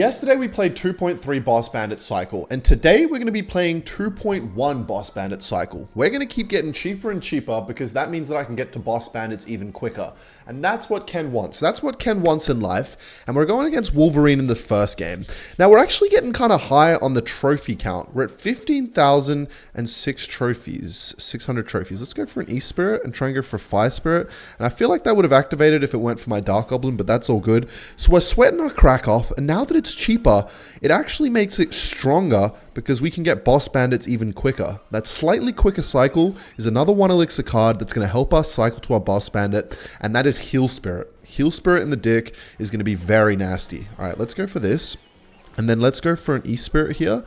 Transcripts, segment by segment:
Yesterday we played 2.3 Boss Bandit Cycle, and today we're going to be playing 2.1 Boss Bandit Cycle. We're going to keep getting cheaper and cheaper because that means that I can get to Boss Bandits even quicker. And that's what Ken wants. That's what Ken wants in life. And we're going against Wolverine in the first game. Now we're actually getting kind of high on the trophy count. We're at 15,006 trophies, 600 trophies. Let's go for an E-Spirit and try and go for a Fire Spirit. And I feel like that would have activated if it went for my Dark Goblin, but that's all good. So we're sweating our crack off, and now that it's cheaper, it actually makes it stronger because we can get Boss Bandits even quicker. That slightly quicker cycle is another 1 elixir card that's going to help us cycle to our Boss Bandit, and that is Heal Spirit. Heal Spirit in the dick is going to be very nasty. All right, let's go for this, and then let's go for an E-Spirit here,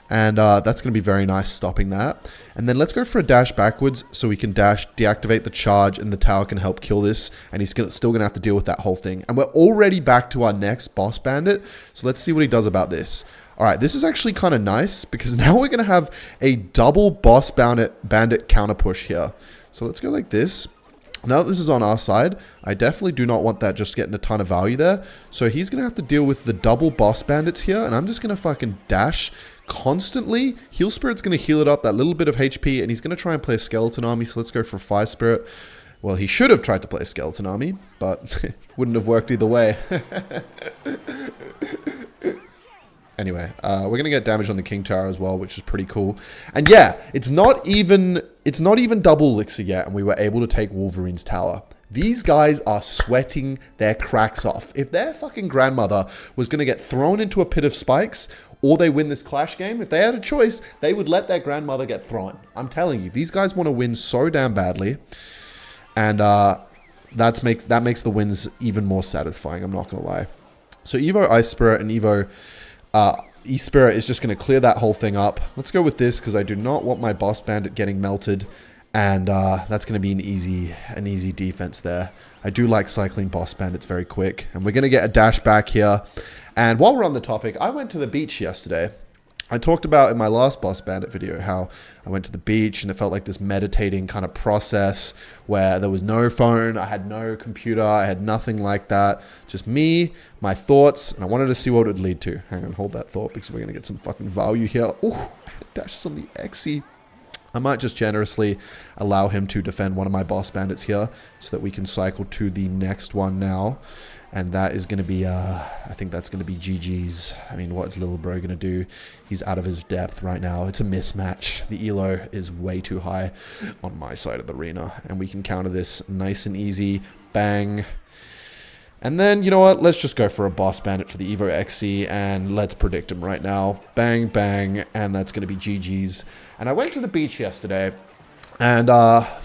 and that's going to be very nice stopping that. And then let's go for a dash backwards so we can dash, deactivate the charge, and the tower can help kill this. And he's still going to have to deal with that whole thing. And we're already back to our next Boss Bandit. So let's see what he does about this. All right, this is actually kind of nice because now we're going to have a double Boss Bandit counter push here. So let's go like this. Now that this is on our side, I definitely do not want that just getting a ton of value there. So he's going to have to deal with the double Boss Bandits here. And I'm just going to fucking dash constantly. Heal Spirit's going to heal it up that little bit of HP, and he's going to try and play a Skeleton Army, so let's go for a Fire Spirit. Well, he should have tried to play a Skeleton Army, but wouldn't have worked either way. Anyway, we're going to get damage on the King Tower as well, which is pretty cool. And yeah, it's not even double elixir yet, and we were able to take Wolverine's tower. These guys are sweating their cracks off. If their fucking grandmother was going to get thrown into a pit of spikes, or they win this Clash game, if they had a choice, they would let their grandmother get thrown. I'm telling you, these guys want to win so damn badly. And that makes the wins even more satisfying, I'm not going to lie. So Evo Ice Spirit and Evo E-Spirit is just going to clear that whole thing up. Let's go with this because I do not want my Boss Bandit getting melted. And that's going to be an easy defense there. I do like cycling Boss Bandits very quick. And we're going to get a dash back here. And while we're on the topic, I went to the beach yesterday. I talked about in my last Boss Bandit video how I went to the beach and it felt like this meditating kind of process where there was no phone, I had no computer, I had nothing like that. Just me, my thoughts, and I wanted to see what it would lead to. Hang on, hold that thought because we're going to get some fucking value here. Ooh, dashes on the Exy. I might just generously allow him to defend one of my Boss Bandits here so that we can cycle to the next one now. And that is going to be, I think that's going to be GG's. I mean, what's little bro going to do? He's out of his depth right now. It's a mismatch. The elo is way too high on my side of the arena. And we can counter this nice and easy. Bang. And then, you know what? Let's just go for a Boss Bandit for the Evo XC and let's predict him right now. Bang, bang. And that's going to be GG's. And I went to the beach yesterday. And,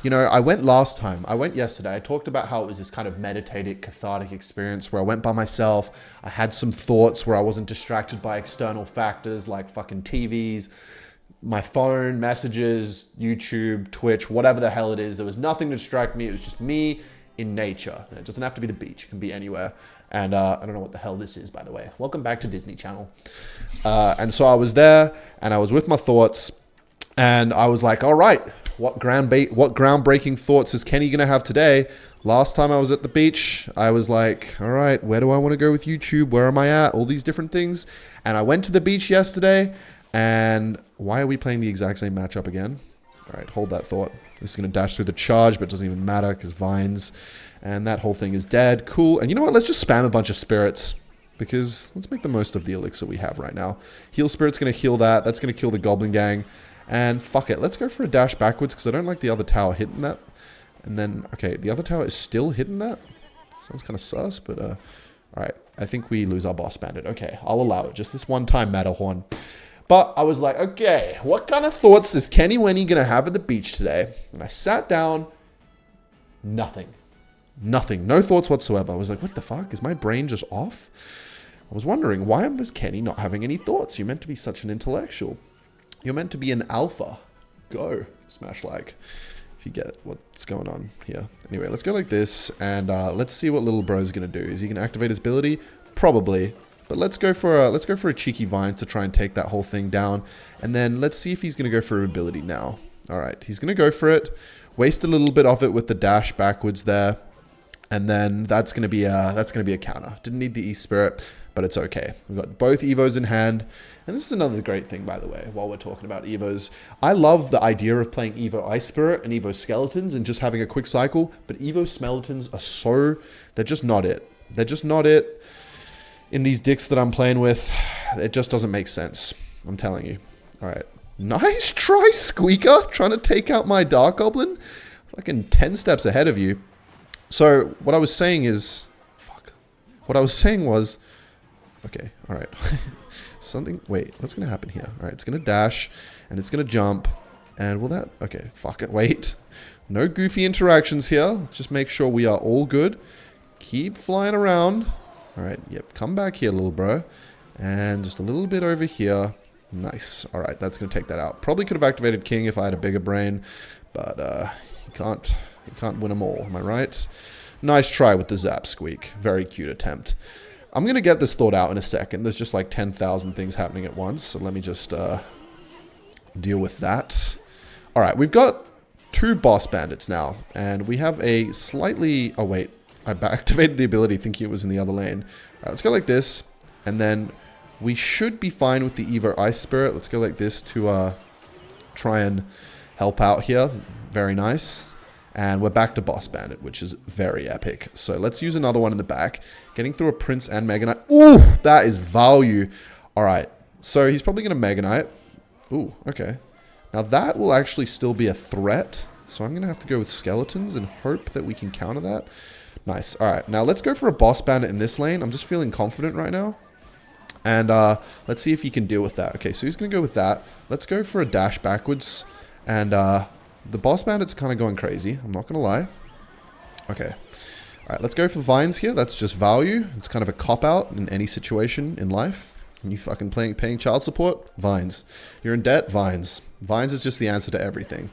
you know, I went last time. I went yesterday. I talked about how it was this kind of meditative, cathartic experience where I went by myself. I had some thoughts where I wasn't distracted by external factors like fucking TVs, my phone, messages, YouTube, Twitch, whatever the hell it is. There was nothing to distract me. It was just me in nature. It doesn't have to be the beach. It can be anywhere. And I don't know what the hell this is, by the way. Welcome back to Disney Channel. And so I was there and I was with my thoughts and I was like, all right. What groundbreaking thoughts is Kenny going to have today? Last time I was at the beach, I was like, all right, where do I want to go with YouTube? Where am I at? All these different things. And I went to the beach yesterday, and why are we playing the exact same matchup again? All right, hold that thought. This is going to dash through the charge, but it doesn't even matter because vines. And that whole thing is dead. Cool. And you know what? Let's just spam a bunch of spirits because let's make the most of the elixir we have right now. Heal Spirit's going to heal that. That's going to kill the Goblin Gang. And fuck it, let's go for a dash backwards because I don't like the other tower hitting that. And then, okay, the other tower is still hitting that. Sounds kind of sus, but alright. I think we lose our Boss Bandit. Okay, I'll allow it. Just this one time Matterhorn. But I was like, okay, what kind of thoughts is Kenny Wenny going to have at the beach today? And I sat down. Nothing. Nothing. No thoughts whatsoever. I was like, what the fuck? Is my brain just off? I was wondering, why was Kenny not having any thoughts? You're meant to be such an intellectual. You're meant to be an alpha. Go. Smash like. If you get what's going on here. Anyway, let's go like this. And let's see what little bro's going to do. Is he going to activate his ability? Probably. But let's go for a cheeky vine to try and take that whole thing down. And then let's see if he's going to go for an ability now. Alright, he's going to go for it. Waste a little bit of it with the dash backwards there. And then that's going to be a counter. Didn't need the E-Spirit. but it's okay. We've got both Evos in hand. And this is another great thing, by the way, while we're talking about Evos. I love the idea of playing Evo Ice Spirit and Evo Skeletons and just having a quick cycle, but Evo Skeletons are they're just not it. They're just not it in these decks that I'm playing with. It just doesn't make sense. I'm telling you. All right. Nice try, Squeaker, trying to take out my Dark Goblin. Fucking 10 steps ahead of you. So what I was saying is, what I was saying was, okay, all right. Wait, what's going to happen here? All right, it's going to dash, and it's going to jump, and will that, okay, fuck it, wait. No goofy interactions here. Let's just make sure we are all good. Keep flying around. All right, yep, come back here, little bro. And just a little bit over here. Nice. All right, that's going to take that out. Probably could have activated King if I had a bigger brain, but you can't win them all, am I right? Nice try with the Zap Squeak. Very cute attempt. I'm going to get this thought out in a second. There's just like 10,000 things happening at once, so let me just deal with that. All right, we've got 2 boss bandits now, and we have a slightly... Oh, wait. I activated the ability thinking it was in the other lane. All right, let's go like this, and then we should be fine with the Evo Ice Spirit. Let's go like this to try and help out here. Very nice. And we're back to Boss Bandit, which is very epic. So let's use another one in the back. Getting through a Prince and Mega Knight. Ooh, that is value. All right. So he's probably going to Mega Knight. Ooh, okay. Now that will actually still be a threat. So I'm going to have to go with Skeletons and hope that we can counter that. Nice. All right. Now let's go for a Boss Bandit in this lane. I'm just feeling confident right now. And let's see if he can deal with that. Okay, so he's going to go with that. Let's go for a dash backwards. And... the Boss Bandit's kind of going crazy. I'm not going to lie. Okay. All right, let's go for Vines here. That's just value. It's kind of a cop-out in any situation in life. And you fucking paying child support? Vines. You're in debt? Vines. Vines is just the answer to everything.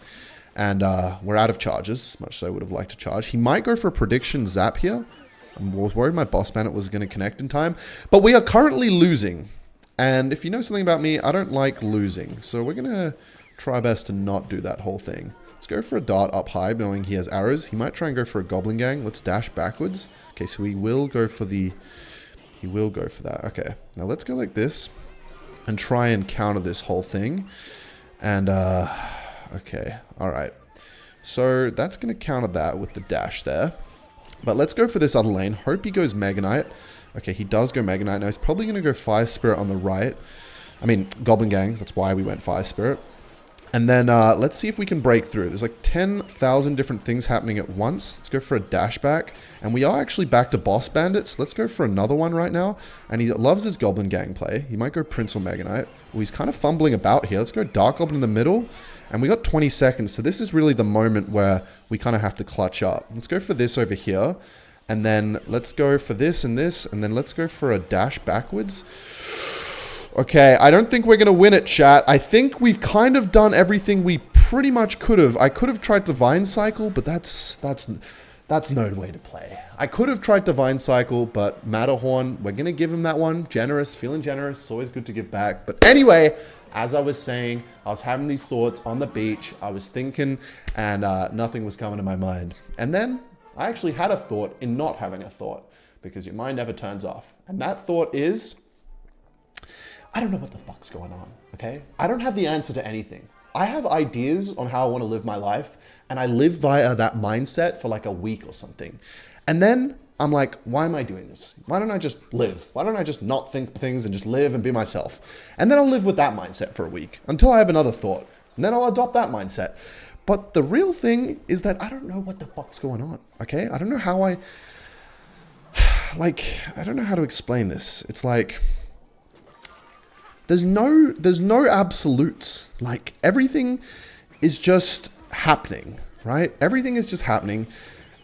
And we're out of charges, much so I would have liked to charge. He might go for a prediction zap here. I was worried my Boss Bandit was going to connect in time. But we are currently losing. And if you know something about me, I don't like losing. So we're going to try our best to not do that whole thing. Let's go for a dart up high, knowing he has arrows. He might try and go for a Goblin Gang. Let's dash backwards. Okay, so he will go for the... He will go for that. Okay, now let's go like this and try and counter this whole thing. And, okay, all right. So that's going to counter that with the dash there. But let's go for this other lane. Hope he goes Mega Knight. Okay, he does go Mega Knight. Now he's probably going to go Fire Spirit on the right. I mean, Goblin Gangs. That's why we went Fire Spirit. And then let's see if we can break through. There's like 10,000 different things happening at once. Let's go for a dash back. And we are actually back to Boss Bandits. Let's go for another one right now. And he loves his Goblin Gang play. He might go Prince or Mega Knight. Well, he's kind of fumbling about here. Let's go Dark Goblin in the middle. And we got 20 seconds. So this is really the moment where we kind of have to clutch up. Let's go for this over here. And then let's go for this and this. And then let's go for a dash backwards. Okay, I don't think we're going to win it, chat. I think we've kind of done everything we pretty much could have. I could have tried Divine Cycle, but that's no way to play. I could have tried Divine Cycle, but Matterhorn, we're going to give him that one. Generous, feeling generous. It's always good to give back. But anyway, as I was saying, I was having these thoughts on the beach. I was thinking, and nothing was coming to my mind. And then I actually had a thought in not having a thought, because your mind never turns off. And that thought is... I don't know what the fuck's going on, okay? I don't have the answer to anything. I have ideas on how I want to live my life, and I live via that mindset for like a week or something. And then I'm like, why am I doing this? Why don't I just live? Why don't I just not think things and just live and be myself? And then I'll live with that mindset for a week until I have another thought. And then I'll adopt that mindset. But the real thing is that I don't know what the fuck's going on, okay? I don't know how I don't know how to explain this. It's like... There's no absolutes. Like, everything is just happening, right? Everything is just happening,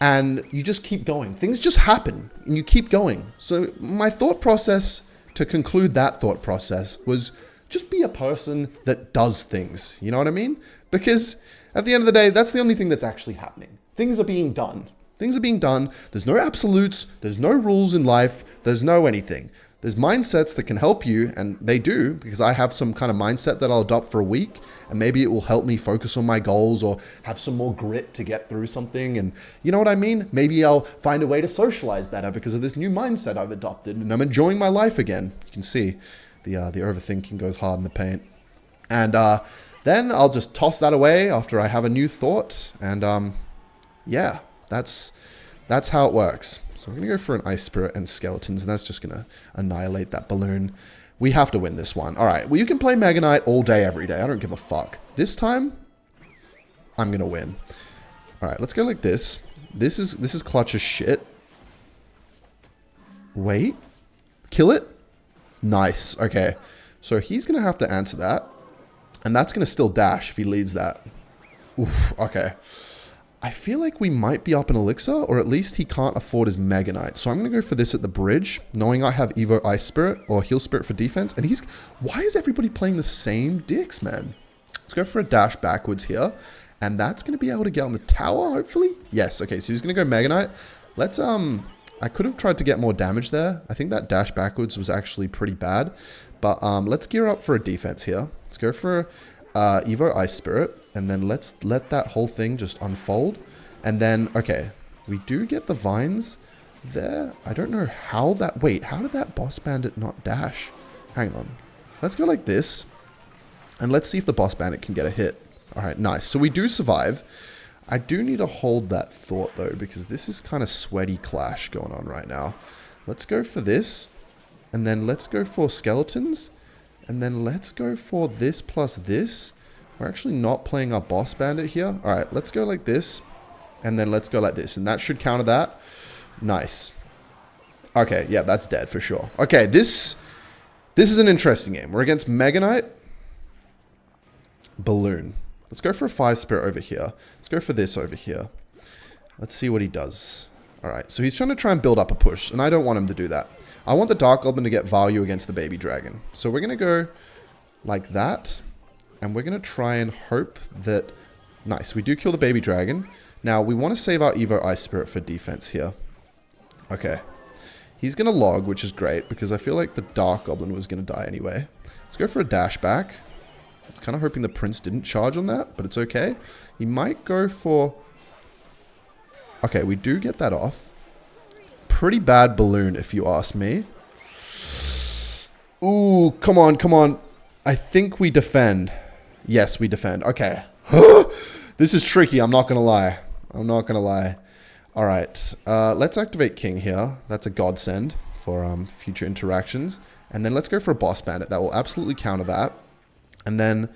and you just keep going. Things just happen, and you keep going. So my thought process, to conclude that thought process, was just be a person that does things. You know what I mean? Because at the end of the day, that's the only thing that's actually happening. Things are being done. Things are being done. There's no absolutes. There's no rules in life. There's no anything. There's mindsets that can help you, and they do, because I have some kind of mindset that I'll adopt for a week, and maybe it will help me focus on my goals or have some more grit to get through something. And you know what I mean? Maybe I'll find a way to socialize better because of this new mindset I've adopted, and I'm enjoying my life again. You can see the overthinking goes hard in the paint. And then I'll just toss that away after I have a new thought. And yeah, that's how it works. So we're going to go for an Ice Spirit and Skeletons, and that's just going to annihilate that balloon. We have to win this one. All right, well, you can play Mega Knight all day, every day. I don't give a fuck. This time, I'm going to win. All right, let's go like this. This is clutch as shit. Wait. Kill it? Nice. Okay. So he's going to have to answer that. And that's going to still dash if he leaves that. Oof, okay. I feel like we might be up an elixir, or at least he can't afford his Mega Knight. So I'm going to go for this at the bridge, knowing I have Evo Ice Spirit or Heal Spirit for defense. And he's... Why is everybody playing the same dicks, man? Let's go for a dash backwards here. And that's going to be able to get on the tower, hopefully. Yes, okay, so he's going to go Mega Knight. Let's, I could have tried to get more damage there. I think that dash backwards was actually pretty bad. But let's gear up for a defense here. Let's go for Evo Ice Spirit. And then let's let that whole thing just unfold. And then, okay, we do get the vines there. I don't know how that... Wait, how did that boss bandit not dash? Hang on. Let's go like this. And let's see if the boss bandit can get a hit. All right, nice. So we do survive. I do need to hold that thought, though, because this is kind of sweaty clash going on right now. Let's go for this. And then let's go for Skeletons. And then let's go for this plus this. We're actually not playing our boss bandit here. All right, let's go like this. And then let's go like this. And that should counter that. Nice. Okay, yeah, that's dead for sure. Okay, this is an interesting game. We're against Mega Knight. Balloon. Let's go for a Fire Spirit over here. Let's go for this over here. Let's see what he does. All right, so he's trying to build up a push. And I don't want him to do that. I want the Dark Goblin to get value against the Baby Dragon. So we're going to go like that. And we're going to try and hope that... Nice, we do kill the Baby Dragon. Now, we want to save our Evo Ice Spirit for defense here. Okay. He's going to log, which is great, because I feel like the Dark Goblin was going to die anyway. Let's go for a dash back. I was kind of hoping the Prince didn't charge on that, but it's okay. He might go for... Okay, we do get that off. Pretty bad balloon, if you ask me. Ooh, come on, come on. I think we defend. Yes, we defend. Okay. This is tricky. I'm not going to lie. I'm not going to lie. All right. Let's activate King here. That's a godsend for future interactions. And then let's go for a boss bandit. That will absolutely counter that. And then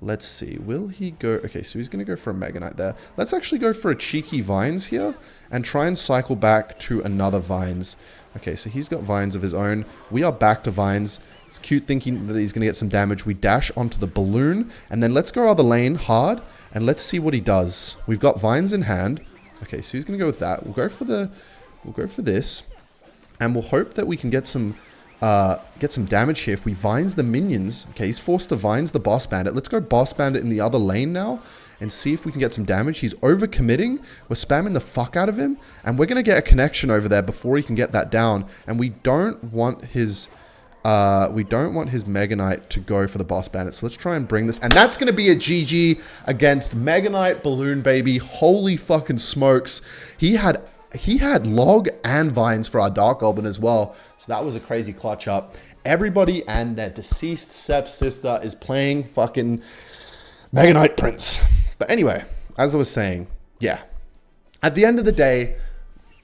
let's see. Will he go? Okay, so he's going to go for a Mega Knight there. Let's actually go for a cheeky Vines here and try and cycle back to another Vines. Okay, so he's got Vines of his own. We are back to Vines. It's cute thinking that he's going to get some damage. We dash onto the balloon. And then let's go other lane hard. And let's see what he does. We've got Vines in hand. Okay, so he's going to go with that. We'll go for this. And we'll hope that we can get some damage here. If we Vines the minions. Okay, he's forced to Vines the Boss Bandit. Let's go Boss Bandit in the other lane now. And see if we can get some damage. He's overcommitting. We're spamming the fuck out of him. And we're going to get a connection over there before he can get that down. And we don't want his... Mega Knight to go for the Boss Bandit. So let's try and bring this. And that's going to be a GG against Mega Knight Balloon Baby. Holy fucking smokes. He had log and Vines for our Dark Goblin as well. So that was a crazy clutch up. Everybody and their deceased stepsister is playing fucking Mega Knight Prince. But anyway, as I was saying, yeah. At the end of the day,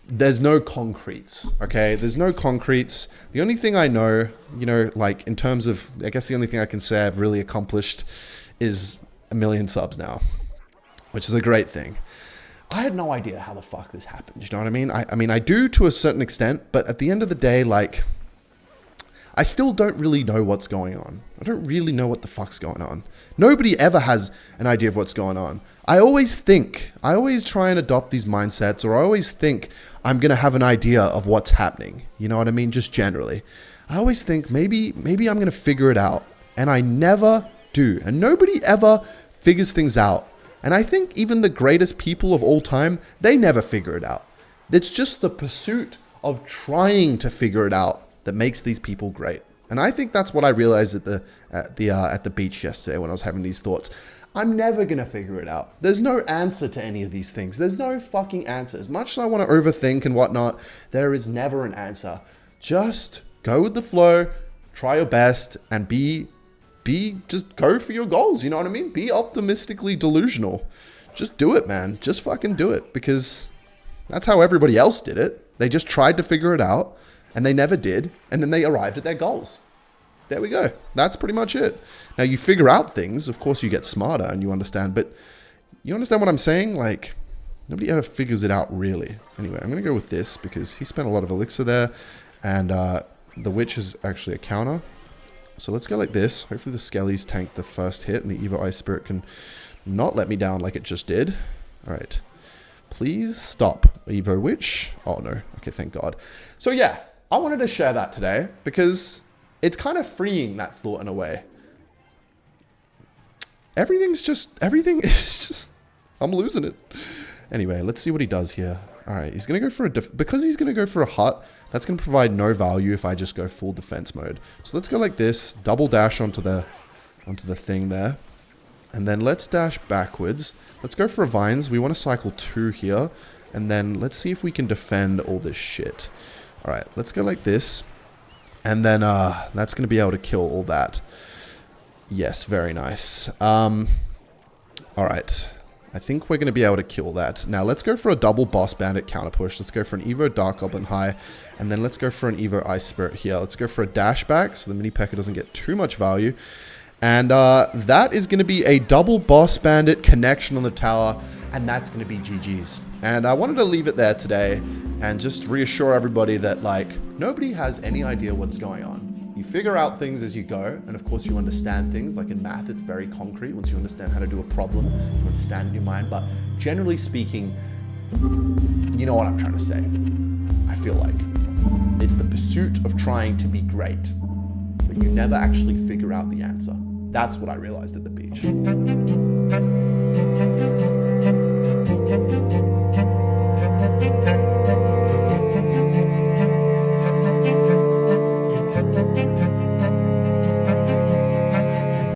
there's no concretes, okay? There's no concretes. The only thing I know, you know, like in terms of, I guess the only thing I can say I've really accomplished is 1 million subs now, which is a great thing. I had no idea how the fuck this happened, you know what I mean? I mean, I do to a certain extent, but at the end of the day, like, I still don't really know what's going on. I don't really know what the fuck's going on. Nobody ever has an idea of what's going on. I always try and adopt these mindsets, or I always think I'm going to have an idea of what's happening. You know what I mean? Just generally. I always think maybe I'm going to figure it out. And I never do. And nobody ever figures things out. And I think even the greatest people of all time, they never figure it out. It's just the pursuit of trying to figure it out that makes these people great. And I think that's what I realized at the beach yesterday when I was having these thoughts. I'm never going to figure it out. There's no answer to any of these things. There's no fucking answer. As much as I want to overthink and whatnot, there is never an answer. Just go with the flow, try your best, and just go for your goals. You know what I mean? Be optimistically delusional. Just do it, man. Just fucking do it, because that's how everybody else did it. They just tried to figure it out, and they never did, and then they arrived at their goals. There we go. That's pretty much it. Now, you figure out things. Of course, you get smarter and you understand, but you understand what I'm saying? Like, nobody ever figures it out, really. Anyway, I'm going to go with this because he spent a lot of elixir there, and the witch is actually a counter. So let's go like this. Hopefully the skellies tank the first hit, and the Evo Ice Spirit can not let me down like it just did. All right. Please stop, Evo Witch. Oh, no. Okay, thank God. So, yeah, I wanted to share that today because it's kind of freeing, that thought, in a way. Everything is just, I'm losing it. Anyway, let's see what he does here. All right, he's going to go for because he's going to go for a hut, that's going to provide no value if I just go full defense mode. So let's go like this, double dash onto the thing there. And then let's dash backwards. Let's go for a vines. We want to cycle 2 here. And then let's see if we can defend all this shit. All right, let's go like this. And then that's going to be able to kill all that. Yes, very nice. All right. I think we're going to be able to kill that. Now, let's go for a double boss bandit counter push. Let's go for an Evo Dark Goblin High. And then let's go for an Evo Ice Spirit here. Let's go for a dash back so the mini P.E.K.K.A doesn't get too much value. And that is going to be a double boss bandit connection on the tower. And that's going to be GG's. And I wanted to leave it there today and just reassure everybody that, like, nobody has any idea what's going on. You figure out things as you go, and of course you understand things. Like in math, it's very concrete. Once you understand how to do a problem, you understand in your mind. But generally speaking, you know what I'm trying to say. I feel like it's the pursuit of trying to be great, but you never actually figure out the answer. That's what I realized at the beach.